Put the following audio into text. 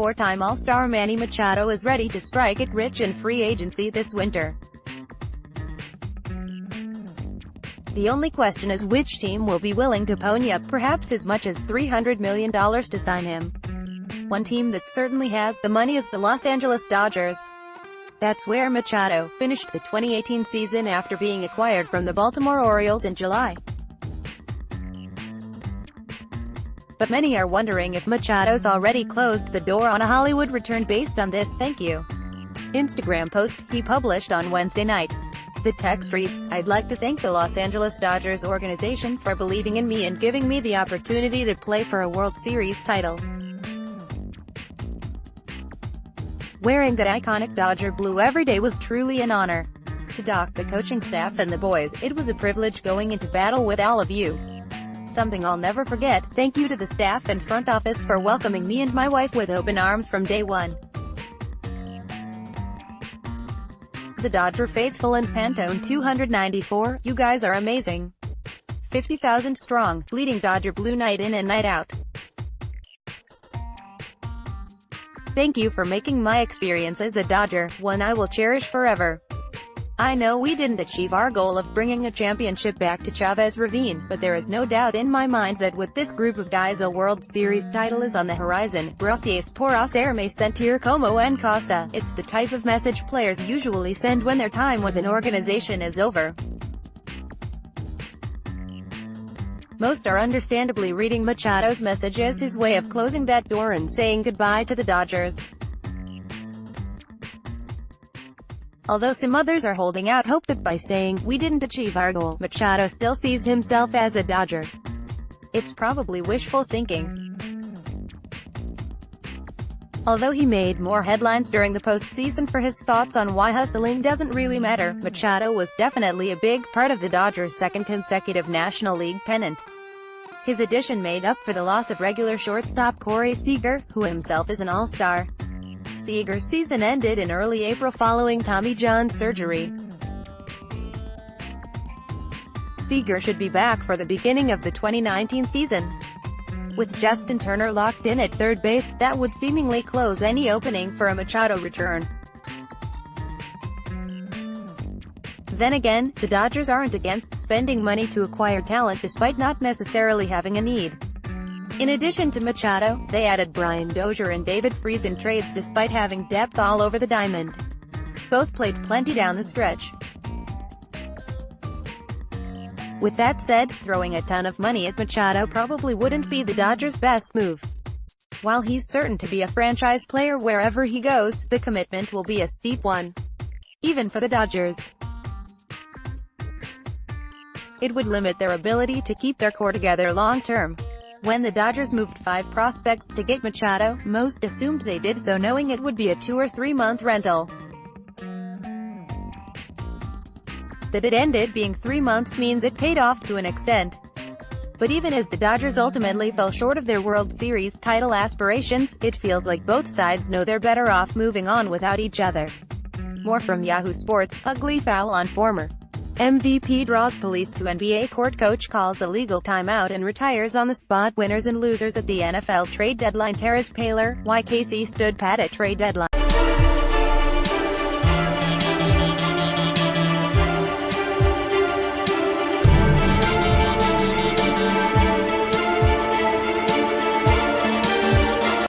Four-time All-Star Manny Machado is ready to strike it rich in free agency this winter. The only question is which team will be willing to pony up perhaps as much as $300 million to sign him. One team that certainly has the money is the Los Angeles Dodgers. That's where Machado finished the 2018 season after being acquired from the Baltimore Orioles in July. But many are wondering if Machado's already closed the door on a Hollywood return based on this "thank you" Instagram post he published on Wednesday night. The text reads, "I'd like to thank the Los Angeles Dodgers organization for believing in me and giving me the opportunity to play for a World Series title. Wearing that iconic Dodger blue every day was truly an honor. To Doc, the coaching staff and the boys, it was a privilege going into battle with all of you. Something I'll never forget. Thank you to the staff and front office for welcoming me and my wife with open arms from day one. The Dodger faithful and Pantone 294, you guys are amazing. 50,000 strong, bleeding Dodger blue night in and night out. Thank you for making my experience as a Dodger one I will cherish forever. I know we didn't achieve our goal of bringing a championship back to Chavez Ravine, but there is no doubt in my mind that with this group of guys a World Series title is on the horizon. Gracias por hacerme sentir como en casa. It's the type of message players usually send when their time with an organization is over. Most are understandably reading Machado's message as his way of closing that door and saying goodbye to the Dodgers. Although some others are holding out hope that by saying, "we didn't achieve our goal," Machado still sees himself as a Dodger. It's probably wishful thinking. Although he made more headlines during the postseason for his thoughts on why hustling doesn't really matter, Machado was definitely a big part of the Dodgers' second consecutive National League pennant. His addition made up for the loss of regular shortstop Corey Seager, who himself is an all-star. Seager's season ended in early April following Tommy John surgery. Seager should be back for the beginning of the 2019 season. With Justin Turner locked in at third base, that would seemingly close any opening for a Machado return. Then again, the Dodgers aren't against spending money to acquire talent despite not necessarily having a need. In addition to Machado, they added Brian Dozier and David Freese in trades despite having depth all over the diamond. Both played plenty down the stretch. With that said, throwing a ton of money at Machado probably wouldn't be the Dodgers' best move. While he's certain to be a franchise player wherever he goes, the commitment will be a steep one. Even for the Dodgers. It would limit their ability to keep their core together long-term. When the Dodgers moved 5 prospects to get Machado, most assumed they did so knowing it would be a 2 or 3 month rental. That it ended being 3 months means it paid off to an extent. But even as the Dodgers ultimately fell short of their World Series title aspirations, it feels like both sides know they're better off moving on without each other. More from Yahoo Sports. Ugly foul on former MVP draws police to NBA court. Coach calls a legal timeout and retires on the spot. Winners and losers at the NFL trade deadline. Terez Paylor, why KC stood pat at trade deadline.